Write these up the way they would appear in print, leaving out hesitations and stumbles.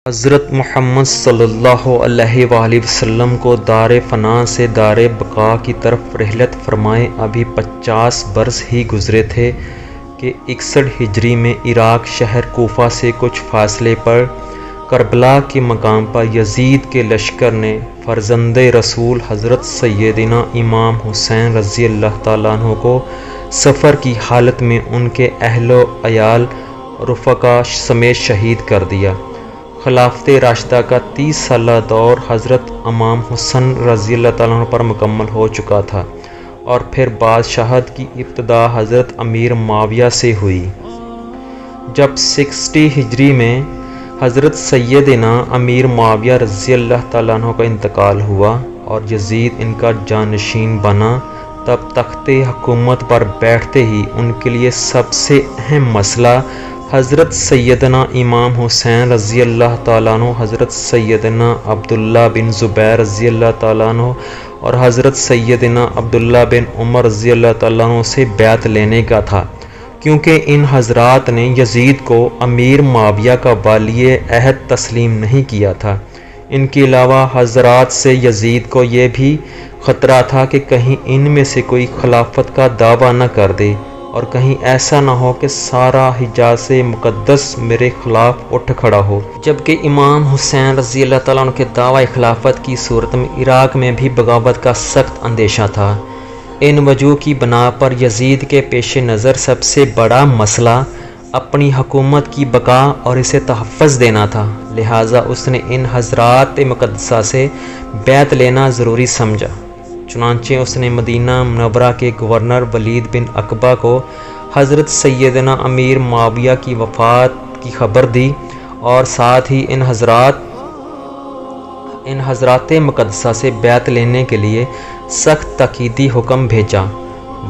حضرت محمد صلی اللہ علیہ وآلہ وسلم کو دار فنا سے دار بقا کی طرف رحلت فرمائے ابھی 50 برس ہی گزرے تھے کہ 61 ہجری میں عراق شہر کوفہ سے کچھ فاصلے پر کربلا کے مقام پر یزید کے لشکر نے فرزند رسول حضرت سیدنا امام حسین رضی اللہ تعالیٰ عنہ کو سفر کی حالت میں ان کے اہل و عیال رفقا سمیت شہید کر دیا۔ خلافت راشدہ کا 30 سالہ دور حضرت امام حسن رضی اللہ تعالیٰ عنہ پر مکمل ہو چکا تھا اور پھر بادشاہت کی ابتدا حضرت امیر معاویہ سے ہوئی۔ جب 60 ہجری میں حضرت سیدنا امیر معاویہ رضی اللہ تعالیٰ عنہ کا انتقال ہوا اور یزید ان کا جانشین بنا، تب تخت حکومت پر بیٹھتے ہی ان کے لیے سب سے اہم مسئلہ حضرت سیدنا امام حسین رضی اللہ تعالیٰ عنہ، حضرت سیدنا عبداللہ بن زبیر رضی اللہ تعالیٰ عنہ اور حضرت سیدنا عبداللہ بن عمر رضی اللہ تعالیٰ عنہ سے بیعت لینے کا تھا، کیونکہ ان حضرات نے یزید کو امیر معاویہ کا والی عہد تسلیم نہیں کیا تھا۔ ان کے علاوہ حضرات سے یزید کو یہ بھی خطرہ تھا کہ کہیں ان میں سے کوئی خلافت کا دعویٰ نہ کر دے اور کہیں ایسا نہ ہو کہ سارا حجاز مقدس میرے خلاف اٹھ کھڑا ہو، جبکہ امام حسین رضی اللہ تعالیٰ عنہ کے دعوی خلافت کی صورت میں عراق میں بھی بغاوت کا سخت اندیشہ تھا۔ ان وجوہ کی بنا پر یزید کے پیش نظر سب سے بڑا مسئلہ اپنی حکومت کی بقا اور اسے تحفظ دینا تھا، لہٰذا اس نے ان حضرات مقدسہ سے بیعت لینا ضروری سمجھا۔ چنانچہ اس نے مدینہ منورہ کے گورنر ولید بن عقبہ کو حضرت سیدنا امیر معاویہ کی وفات کی خبر دی اور ساتھ ہی ان حضرات مقدسہ سے بیعت لینے کے لیے سخت تاکیدی حکم بھیجا۔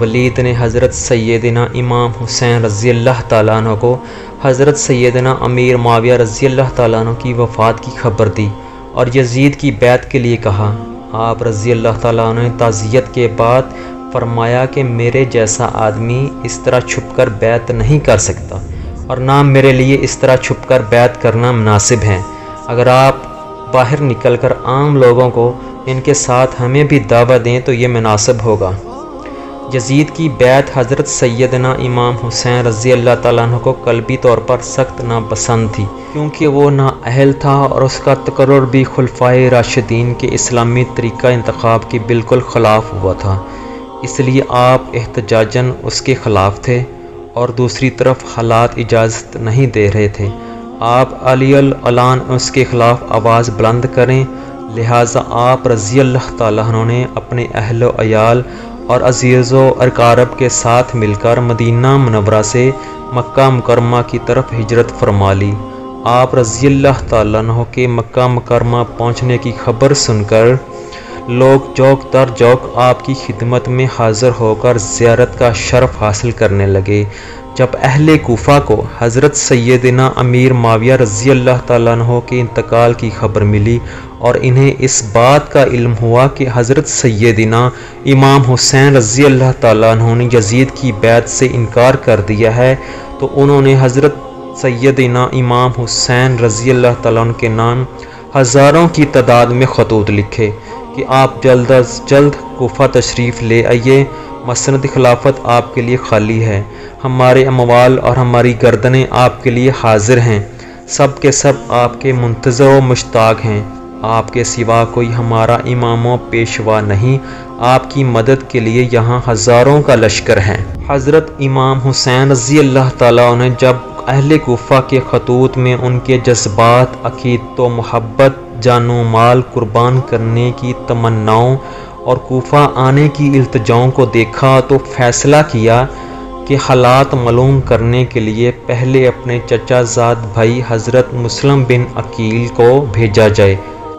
ولید نے حضرت سیدنا امام حسین رضی اللہ تعالیٰ عنہ کو حضرت سیدنا امیر معاویہ رضی اللہ تعالیٰ عنہ کی وفات کی خبر دی اور یزید کی بیعت کے لیے کہا۔ آپ رضی اللہ تعالیٰ عنہ نے تعزیت کے بعد فرمایا کہ میرے جیسا آدمی اس طرح چھپ کر بیعت نہیں کر سکتا اور نہ میرے لیے اس طرح چھپ کر بیعت کرنا مناسب ہے۔ اگر آپ باہر نکل کر عام لوگوں کو ان کے ساتھ ہمیں بھی دعوت دیں تو یہ مناسب ہوگا۔ یزید کی بیعت حضرت سیدنا امام حسین رضی اللہ تعالیٰ عنہ کو قلبی طور پر سخت ناپسند تھی، کیونکہ وہ نااہل تھا اور اس کا تقرر بھی خلفائے راشدین کے اسلامی طریقہ انتخاب کے بالکل خلاف ہوا تھا، اس لیے آپ احتجاجاً اس کے خلاف تھے اور دوسری طرف حالات اجازت نہیں دے رہے تھے آپ علی العلان اس کے خلاف آواز بلند کریں، لہٰذا آپ رضی اللہ تعالیٰ عنہ نے اپنے اہل و عیال اور عزیز و اقارب کے ساتھ مل کر مدینہ منورہ سے مکہ مکرمہ کی طرف ہجرت فرما لی۔ آپ رضی اللہ تعالیٰ عنہ کے مکہ مکرمہ پہنچنے کی خبر سن کر لوگ جوک در جوک آپ کی خدمت میں حاضر ہو کر زیارت کا شرف حاصل کرنے لگے۔ جب اہل کوفہ کو حضرت سیدنا امیر معاویہ رضی اللہ تعالیٰ عنہ کے انتقال کی خبر ملی اور انہیں اس بات کا علم ہوا کہ حضرت سیدنا امام حسین رضی اللہ تعالیٰ عنہ نے یزید کی بیعت سے انکار کر دیا ہے، تو انہوں نے حضرت سیدنا امام حسین رضی اللہ تعالیٰ عنہ کے نام ہزاروں کی تعداد میں خطوط لکھے کہ آپ جلد از جلد کوفہ تشریف لے آئیے، مسند خلافت آپ کے لیے خالی ہے، ہمارے اموال اور ہماری گردنیں آپ کے لیے حاضر ہیں، سب کے سب آپ کے منتظر و مشتاق ہیں، آپ کے سوا کوئی ہمارا امام و پیشوا نہیں، آپ کی مدد کے لیے یہاں ہزاروں کا لشکر ہے۔ حضرت امام حسین رضی اللہ تعالیٰ عنہ جب اہل کوفہ کے خطوط میں ان کے جذبات، عقیدت و محبت، جان و مال قربان کرنے کی تمناؤں اور کوفہ آنے کی التجاؤں کو دیکھا تو فیصلہ کیا کہ حالات معلوم کرنے کے لیے پہلے اپنے چچا زاد بھائی حضرت مسلم بن عقیل کو بھیجا جائے۔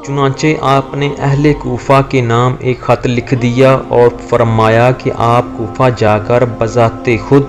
چنانچہ آپ نے اہل کوفہ کے نام ایک خط لکھ دیا اور فرمایا کہ آپ کوفہ جا کر بذات خود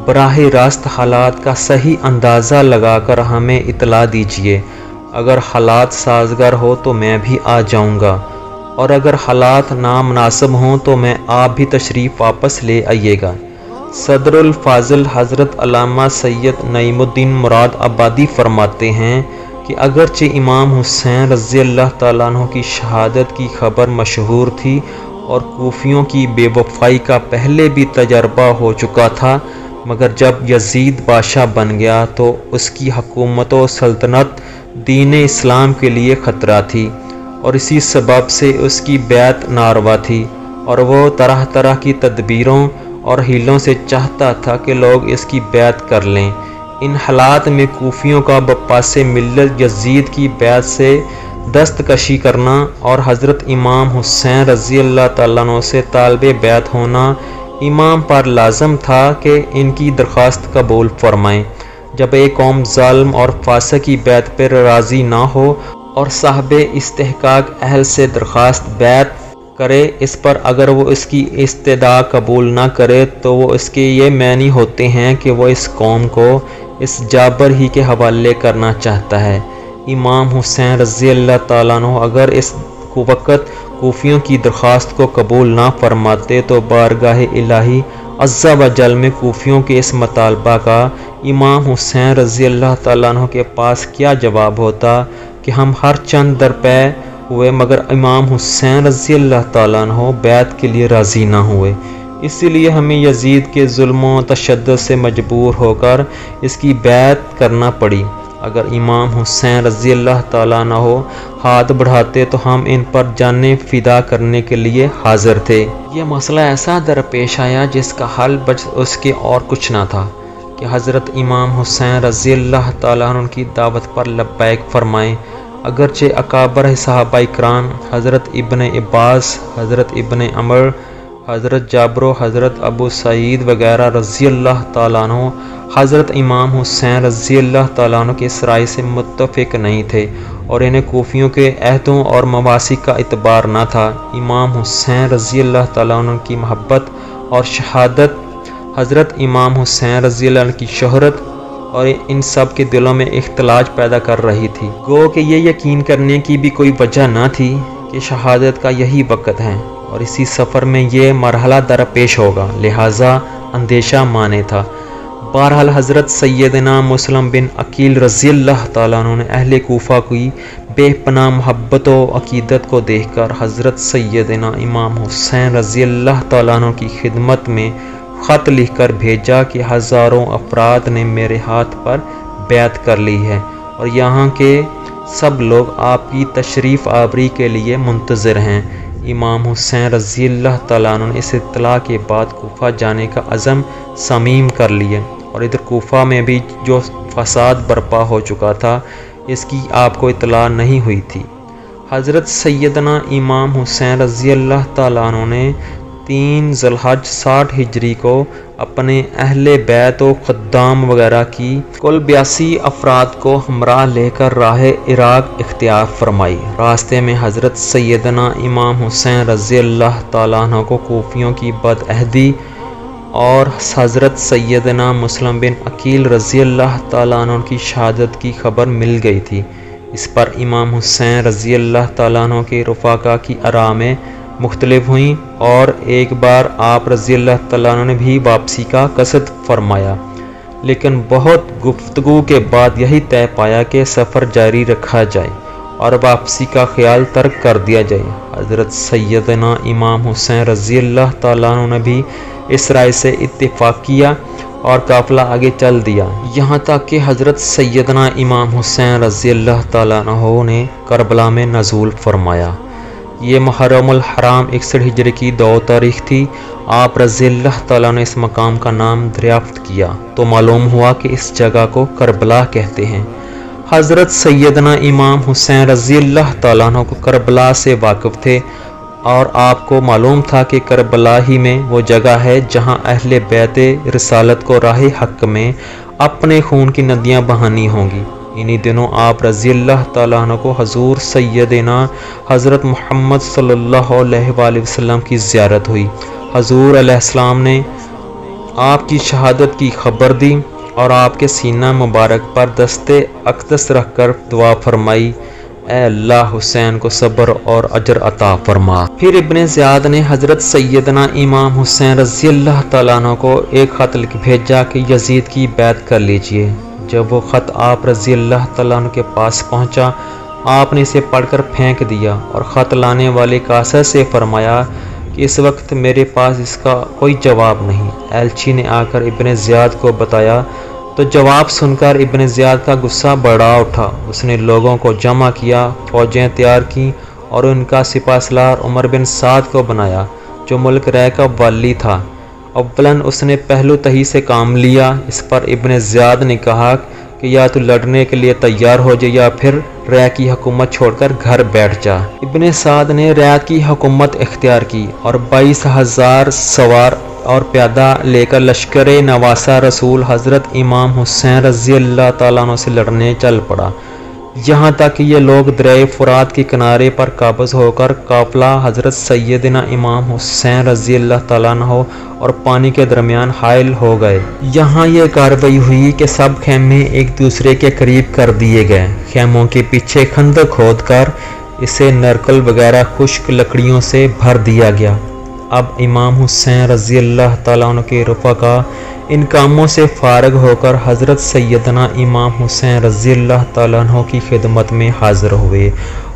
براہ راست حالات کا صحیح اندازہ لگا کر ہمیں اطلاع دیجیے، اگر حالات سازگار ہو تو میں بھی آ جاؤں گا اور اگر حالات نامناسب ہوں تو میں آپ بھی تشریف واپس لے آئیے گا۔ صدر الفاضل حضرت علامہ سید نعیم الدین مراد آبادی فرماتے ہیں کہ اگرچہ امام حسین رضی اللہ تعالیٰ عنہ کی شہادت کی خبر مشہور تھی اور کوفیوں کی بے وفائی کا پہلے بھی تجربہ ہو چکا تھا، مگر جب یزید بادشاہ بن گیا تو اس کی حکومت و سلطنت دین اسلام کے لیے خطرہ تھی، اور اسی سبب سے اس کی بیعت ناروا تھی، اور وہ طرح طرح کی تدبیروں اور حیلوں سے چاہتا تھا کہ لوگ اس کی بیعت کر لیں۔ ان حالات میں کوفیوں کا بپاس ملت یزید کی بیعت سے دستکشی کرنا اور حضرت امام حسین رضی اللہ تعالیٰ عنہ سے طالب بیعت ہونا امام پر لازم تھا کہ ان کی درخواست قبول فرمائیں۔ جب ایک قوم ظالم اور فاسق کی بیعت پر راضی نہ ہو اور صاحب استحقاق اہل سے درخواست بیعت کرے اس پر، اگر وہ اس کی استدعا قبول نہ کرے تو وہ اس کے یہ معنی ہوتے ہیں کہ وہ اس قوم کو اس جابر ہی کے حوالے کرنا چاہتا ہے۔ امام حسین رضی اللہ تعالیٰ عنہ اگر اس وقت کوفیوں کی درخواست کو قبول نہ فرماتے تو بارگاہ الہی عز و جل میں کوفیوں کے اس مطالبہ کا امام حسین رضی اللہ تعالیٰ عنہ کے پاس کیا جواب ہوتا کہ ہم ہر چند درپے ہوئے مگر امام حسین رضی اللہ تعالیٰ عنہ بیعت کے لیے راضی نہ ہوئے، اسی لیے ہمیں یزید کے ظلم و تشدد سے مجبور ہو کر اس کی بیعت کرنا پڑی۔ اگر امام حسین رضی اللہ تعالیٰ عنہ ہاتھ بڑھاتے تو ہم ان پر جانیں فدا کرنے کے لیے حاضر تھے۔ یہ مسئلہ ایسا درپیش آیا جس کا حل بس اس کے اور کچھ نہ تھا کہ حضرت امام حسین رضی اللہ تعالیٰ عنہ کی دعوت پر لبیک فرمائیں۔ اگرچہ اکابر صحابہ کرام حضرت ابن عباس، حضرت ابن عمر، حضرت جابر، حضرت ابو سعید وغیرہ رضی اللہ تعالیٰ عنہ حضرت امام حسین رضی اللہ تعالیٰ عنہ کے اس رائے سے متفق نہیں تھے اور انہیں کوفیوں کے عہدوں اور مواثیق کا اعتبار نہ تھا، امام حسین رضی اللہ تعالیٰ عنہ کی محبت اور شہادت حضرت امام حسین رضی اللہ عنہ کی شہرت اور ان سب کے دلوں میں اختلاج پیدا کر رہی تھی۔ گو کہ یہ یقین کرنے کی بھی کوئی وجہ نہ تھی کہ شہادت کا یہی وقت ہے اور اسی سفر میں یہ مرحلہ درپیش ہوگا، لہٰذا اندیشہ مانے تھا۔ بہرحال حضرت سیدنا مسلم بن عقیل رضی اللہ تعالیٰ عنہ نے اہل کوفہ کی بے پناہ محبت و عقیدت کو دیکھ کر حضرت سیدنا امام حسین رضی اللہ تعالیٰ عنہ کی خدمت میں خط لکھ کر بھیجا کہ ہزاروں افراد نے میرے ہاتھ پر بیعت کر لی ہے اور یہاں کے سب لوگ آپ کی تشریف آوری کے لیے منتظر ہیں۔ امام حسین رضی اللہ تعالیٰ عنہ نے اس اطلاع کے بعد کوفہ جانے کا عزم صمیم کر لیے، اور ادھر کوفہ میں بھی جو فساد برپا ہو چکا تھا اس کی آپ کو اطلاع نہیں ہوئی تھی۔ حضرت سیدنا امام حسین رضی اللہ تعالیٰ عنہ نے 3 ذی الحجہ 60 ہجری کو اپنے اہل بیت و خدام وغیرہ کی کل 82 افراد کو ہمراہ لے کر راہ عراق اختیار فرمائی۔ راستے میں حضرت سیدنا امام حسین رضی اللہ تعالیٰ عنہ کو کوفیوں کی بدعہدی اور حضرت سیدنا مسلم بن عقیل رضی اللہ تعالیٰ عنہ کی شہادت کی خبر مل گئی تھی۔ اس پر امام حسین رضی اللہ تعالیٰ عنہ کے رفقا کی آرامیں مختلف ہوئیں اور ایک بار آپ رضی اللہ تعالیٰ عنہ نے بھی واپسی کا قصد فرمایا، لیکن بہت گفتگو کے بعد یہی طے پایا کہ سفر جاری رکھا جائے اور واپسی کا خیال ترک کر دیا جائے۔ حضرت سیدنا امام حسین رضی اللہ تعالیٰ عنہ نے بھی اس رائے سے اتفاق کیا اور قافلہ آگے چل دیا، یہاں تک کہ حضرت سیدنا امام حسین رضی اللہ تعالیٰ عنہ نے کربلا میں نزول فرمایا۔ یہ محرم الحرام 61 ہجری کی 2 تاریخ تھی۔ آپ رضی اللہ تعالیٰ نے اس مقام کا نام دریافت کیا تو معلوم ہوا کہ اس جگہ کو کربلا کہتے ہیں۔ حضرت سیدنا امام حسین رضی اللہ تعالیٰ عنہ کو کربلا سے واقف تھے اور آپ کو معلوم تھا کہ کربلا ہی میں وہ جگہ ہے جہاں اہل بیت رسالت کو راہ حق میں اپنے خون کی ندیاں بہانی ہوں گی۔ انہی دنوں آپ رضی اللہ تعالیٰ عنہ کو حضور سیدنا حضرت محمد صلی اللہ علیہ وآلہ وسلم کی زیارت ہوئی۔ حضور علیہ السلام نے آپ کی شہادت کی خبر دی اور آپ کے سینہ مبارک پر دست اقدس رکھ کر دعا فرمائی، اے اللہ حسین کو صبر اور اجر عطا فرما۔ پھر ابن زیاد نے حضرت سیدنا امام حسین رضی اللہ تعالیٰ عنہ کو ایک خط لکھ بھیجا کہ یزید کی بیعت کر لیجئے۔ جب وہ خط آپ رضی اللہ تعالیٰ عنہ کے پاس پہنچا آپ نے اسے پڑھ کر پھینک دیا اور خط لانے والے کاسر سے فرمایا کہ اس وقت میرے پاس اس کا کوئی جواب نہیں۔ ایلچی نے آ کر ابن زیاد کو بتایا تو جواب سن کر ابن زیاد کا غصہ بڑھا اٹھا۔ اس نے لوگوں کو جمع کیا، فوجیں تیار کیں اور ان کا سپہ سالار عمر بن سعد کو بنایا جو ملک رے کا والی تھا۔ اولاً اس نے پہلو تہی سے کام لیا۔ اس پر ابن زیاد نے کہا کہ یا تو لڑنے کے لیے تیار ہو جائے یا پھر رے کی حکومت چھوڑ کر گھر بیٹھ جا۔ ابن سعد نے رے کی حکومت اختیار کی اور 22,000 سوار اور پیادہ لے کر لشکر نواسہ رسول حضرت امام حسین رضی اللہ تعالیٰ عنہ سے لڑنے چل پڑا، یہاں تک کہ یہ لوگ دریائے فرات کے کنارے پر قابض ہو کر قافلہ حضرت سیدنا امام حسین رضی اللہ تعالیٰ عنہ اور پانی کے درمیان حائل ہو گئے۔ یہاں یہ کارروائی ہوئی کہ سب خیمے ایک دوسرے کے قریب کر دیے گئے۔ خیموں کے پیچھے خندق کھود کر اسے نرکل وغیرہ خشک لکڑیوں سے بھر دیا گیا۔ اب امام حسین رضی اللہ تعالیٰ عنہ کے رفقا ان کاموں سے فارغ ہو کر حضرت سیدنا امام حسین رضی اللہ تعالیٰ عنہ کی خدمت میں حاضر ہوئے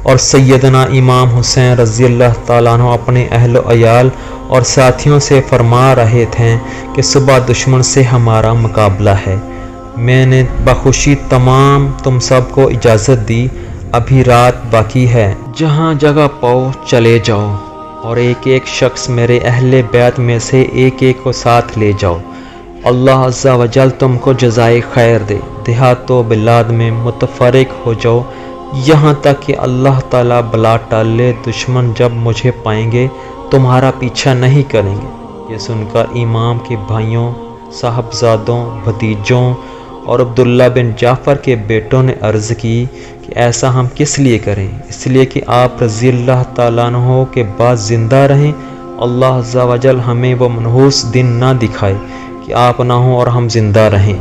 اور سیدنا امام حسین رضی اللہ تعالیٰ عنہ اپنے اہل و عیال اور ساتھیوں سے فرما رہے تھے کہ صبح دشمن سے ہمارا مقابلہ ہے۔ میں نے بخوشی تمام تم سب کو اجازت دی، ابھی رات باقی ہے، جہاں جگہ پاؤ چلے جاؤ اور ایک ایک شخص میرے اہل بیت میں سے ایک ایک کو ساتھ لے جاؤ۔ اللہ عز و جل تم کو جزائے خیر دے۔ دیہات و بلاد میں متفرق ہو جاؤ یہاں تک کہ اللہ تعالیٰ بلا ٹال لے۔ دشمن جب مجھے پائیں گے تمہارا پیچھا نہیں کریں گے۔ یہ سن کر امام کے بھائیوں، صاحبزادوں، بھتیجوں اور عبداللہ بن جعفر کے بیٹوں نے عرض کی کہ ایسا ہم کس لیے کریں؟ اس لیے کہ آپ رضی اللہ تعالیٰ عنہ کے بعد زندہ رہیں۔ اللہ عز و جل ہمیں وہ منحوس دن نہ دکھائے کہ آپ نہ ہوں اور ہم زندہ رہیں۔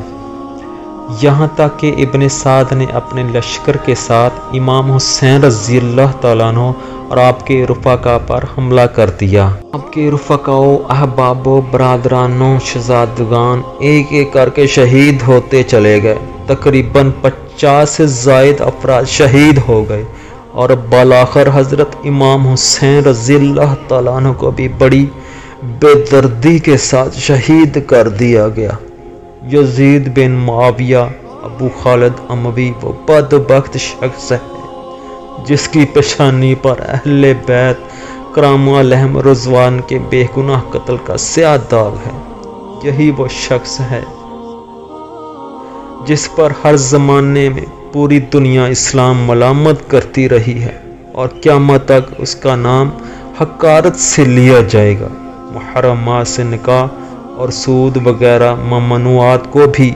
یہاں تک کہ ابن سعد نے اپنے لشکر کے ساتھ امام حسین رضی اللہ تعالیٰ عنہ اور آپ کے رفقا پر حملہ کر دیا۔ آپ کے رفقاؤ، احباب و برادرانوں، شہزادگان ایک ایک کر کے شہید ہوتے چلے گئے۔ تقریباً 50 سے زائد افراد شہید ہو گئے اور بالآخر حضرت امام حسین رضی اللہ تعالیٰ عنہ کو بھی بڑی بے دردی کے ساتھ شہید کر دیا گیا۔ یزید بن معاویہ ابو خالد اموی وہ بدبخت شخص ہے جس کی پیشانی پر اہل بیت کرام علیہم رضوان کے بے گناہ قتل کا سیاہ داغ ہے۔ یہی وہ شخص ہے جس پر ہر زمانے میں پوری دنیا اسلام ملامت کرتی رہی ہے اور قیامت تک اس کا نام حقارت سے لیا جائے گا۔ محرمات سے نکاح اور سود وغیرہ ممنوعات کو بھی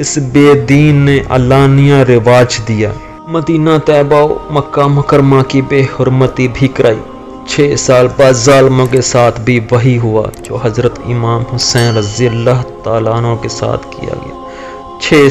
اس بے دین نے علانیہ رواج دیا۔ مدینہ طیبہ و مکہ مکرمہ کی بے حرمتی بھی کرائی۔ 6 سال بعد ظالموں کے ساتھ بھی وہی ہوا جو حضرت امام حسین رضی اللہ تعالیٰ عنہ کے ساتھ کیا گیا۔ 6